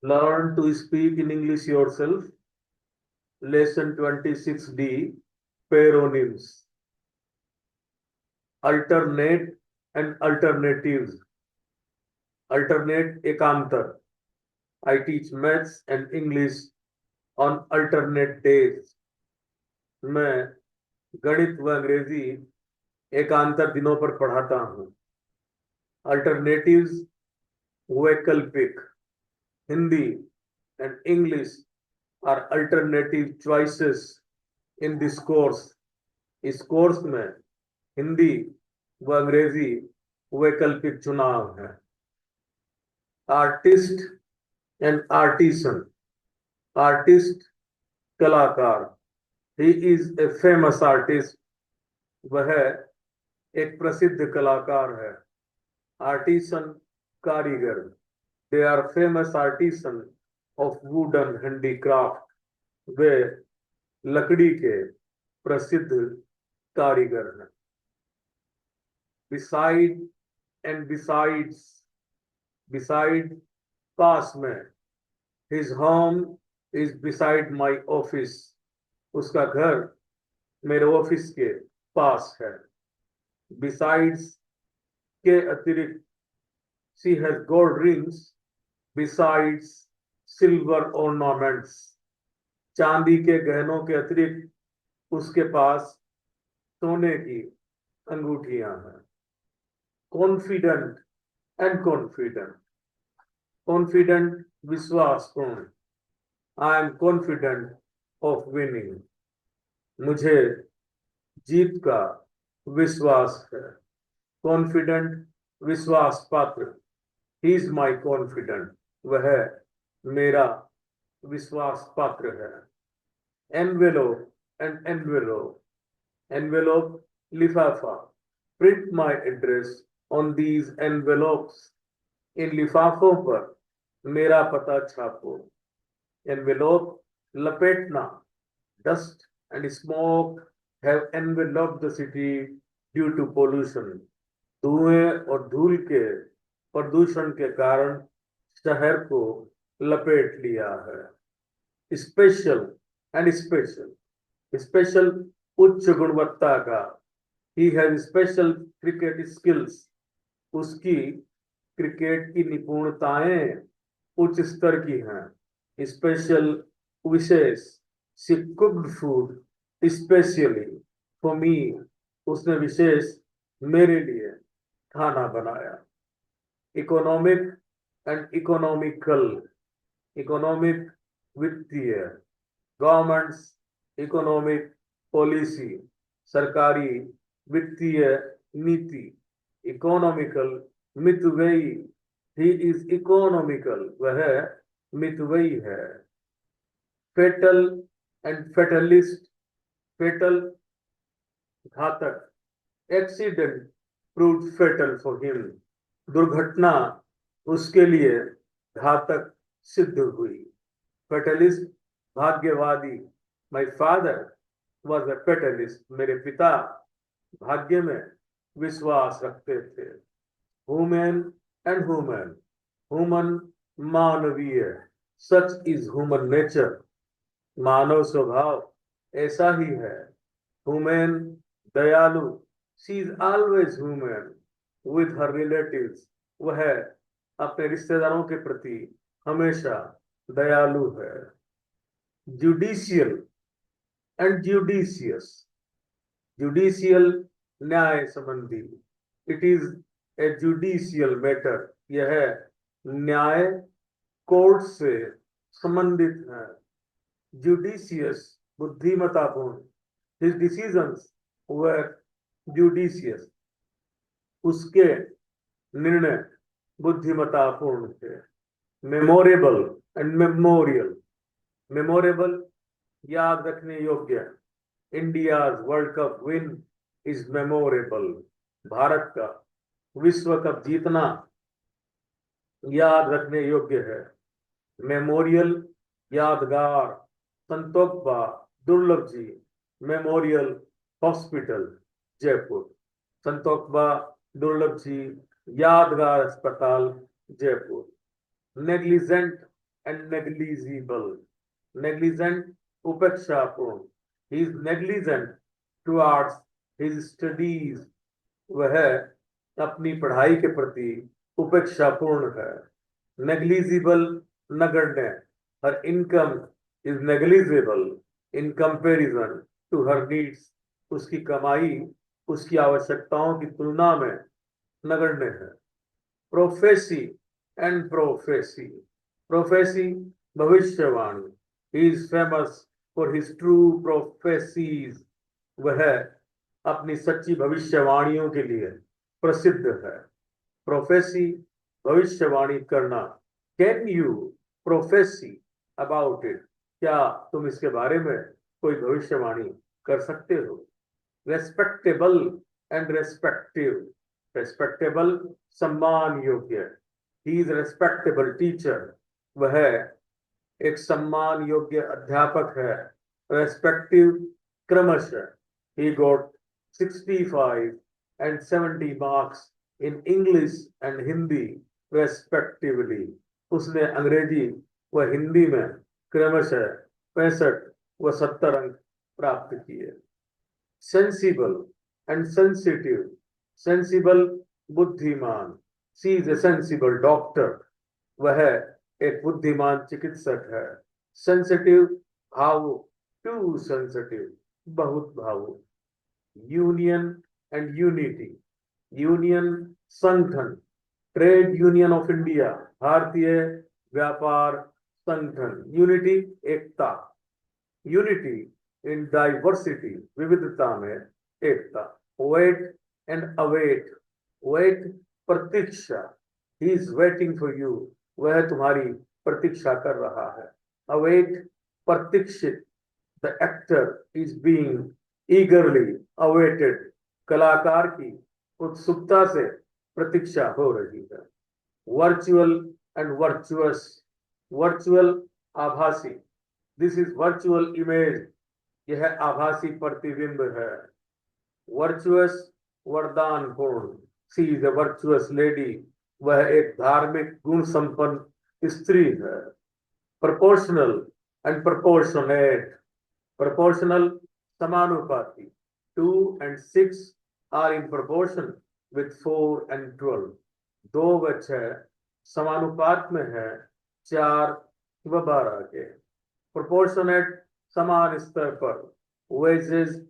Learn to speak in English yourself. Lesson 26D, Paronyms. Alternate and alternatives. Alternate ekantar. I teach maths and English on alternate days. मैं गणित व अंग्रेजी एकांतर दिनों पर पढ़ाता हूँ. Alternatives, वैकल्पिक. Hindi and English are alternative choices in this course. इस कोर्स में हिंदी व अंग्रेजी वैकल्पिक चुनाव है. Artist and artisan. आर्टिस्ट कलाकार. He is a famous artist. वह एक प्रसिद्ध कलाकार है. आर्टिसन कारीगर. They are famous artisan of wooden handicraft. वे लकड़ी के प्रसिद्ध कारीगर हैं. Beside and besides. बिसाइड पास में. His home is beside my office. उसका घर मेरे ऑफिस के पास है. बिसाइड्स के अतिरिक्त. She has gold rings besides silver ornaments. चांदी के गहनों के अतिरिक्त उसके पास सोने की अंगूठियां हैं. Confident and confident. कॉन्फिडेंट विश्वासपूर्ण. I am confident of winning. मुझे जीत का विश्वास है. कॉन्फिडेंट विश्वास पात्र. He is my confident. वह मेरा विश्वास पात्र है. Envelope and envelope. एनवेलोप लिफाफा. Print my address on these envelopes. इन लिफाफों पर मेरा पता छापो. एनवेलोप लपेटना. Dust and smoke have enveloped the city due to pollution. धुएं और धूल के प्रदूषण के कारण शहर को लपेट लिया है. Special and special. स्पेशल उच्च गुणवत्ता का. He has special cricket skills. उसकी क्रिकेट की निपुणताएं उच्च स्तर की हैं. स्पेशल विशेष. She cooked food specially for me. उसने विशेष मेरे लिए खाना बनाया. Economic and economical. इकोनॉमिक वित्तीय. Government's economic policy. सरकारी वित्तीय नीति. इकोनॉमिकल मितव्ययी. He is economical. वह मितव्ययी है. Fatal and fatalist. फेटल घातक. Accident proved fatal for him. दुर्घटना उसके लिए घातक सिद्ध हुई. फेटलिस्ट भाग्यवादी. My father was a fatalist. मेरे पिता भाग्य में विश्वास रखते थे. Human and human. ह्यूमन मानवीय. Such is human nature. मानव स्वभाव ऐसा ही है. ह्यूमन दयालु. She is always human with her relatives. वह अपने रिश्तेदारों के प्रति हमेशा दयालु है. Judicial and judicious. जुडिशियल न्याय संबंधी. It is a judicial matter. यह न्याय कोर्ट से संबंधित है. जुडिशियस बुद्धिमतापूर्ण. हिज डिसीजंस वर जुडिशियस. उसके निर्णय बुद्धिमतापूर्ण थे. Memorable and memorial. मेमोरेबल याद रखने योग्य. India's world cup win is memorable. Bharat का विश्व कप जीतना याद रखने योग्य है. मेमोरियल यादगार. संतोखबा दुर्लभ जी मेमोरियल हॉस्पिटल जयपुर. संतोखबा दुर्लभ जी यादगार अस्पताल Jaipur. Negligent and negligible. Negligent, उपेक्षापूर्ण. He is negligent towards his studies. वह अपनी पढ़ाई के प्रति उपेक्षापूर्ण है. Negligible, नगण्य. Her income is negligible in comparison to her needs. उसकी कमाई उसकी आवश्यकताओं की तुलना में नगण्य है. Prophecy and prophecy. Prophecy, भविष्यवाणी. He is famous for his true prophecies. वह अपनी सच्ची भविष्यवाणियों के लिए प्रसिद्ध है. Prophecy, भविष्यवाणी करना. Can you prophesy about it? क्या तुम इसके बारे में कोई भविष्यवाणी कर सकते हो? Respectable and respective. Respectable, सम्मान योग्य. He is a respectable teacher. वह एक सम्मान योग्य अध्यापक है. Respective, क्रमशः. He got 65 and 70 marks in English and Hindi respectively. उसने अंग्रेजी व हिंदी में क्रमशः 65 व 70 अंक प्राप्त किए. Sensible and sensitive. Sensible, बुद्धिमान. She is a sensible doctor. वह एक बुद्धिमान चिकित्सक है. Sensitive, भावुक. Too sensitive, बहुत भावुक. Union and unity. Union, संगठन. Trade Union of India, भारतीय व्यापार संगठन. Unity, Ekta. Unity in diversity, विविधता में एकता. Wait and await. Wait, Pratiksha. He is waiting for you. वह तुम्हारी प्रतीक्षा कर रहा है. Await, प्रतीक्षित. The actor is being eagerly awaited. कलाकार की उत्सुकता से प्रतीक्षा हो रही है. Virtual and virtuous. Virtual, आभासी. This is virtual image. यह आभासी प्रतिबिंब है. Virtuous, वरदानपूर्ण. She is a virtuous lady. वह एक धार्मिक गुण संपन्न स्त्री है. Proportional and proportionate. Proportional, समानुपाती. 2 and 6 are in proportion with 4 and 12. 2 व 6 समानुपात में है 4 व 12 के. Proportionate, समान स्तर पर. Wages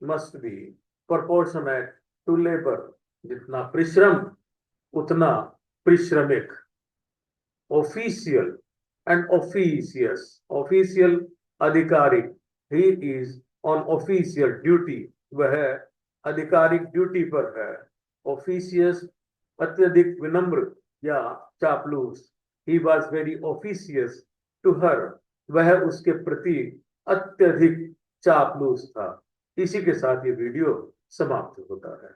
must be proportionate to labor. जितना परिश्रम उतना परिश्रमिक. Official and officious. Official, अधिकारिक. He is on official duty. वह आधिकारिक ड्यूटी पर है. Officious, अत्यधिक विनम्र या चापलूस. He was very officious to her. वह उसके प्रति अत्यधिक चापलूस था. इसी के साथ ये वीडियो समाप्त होता है.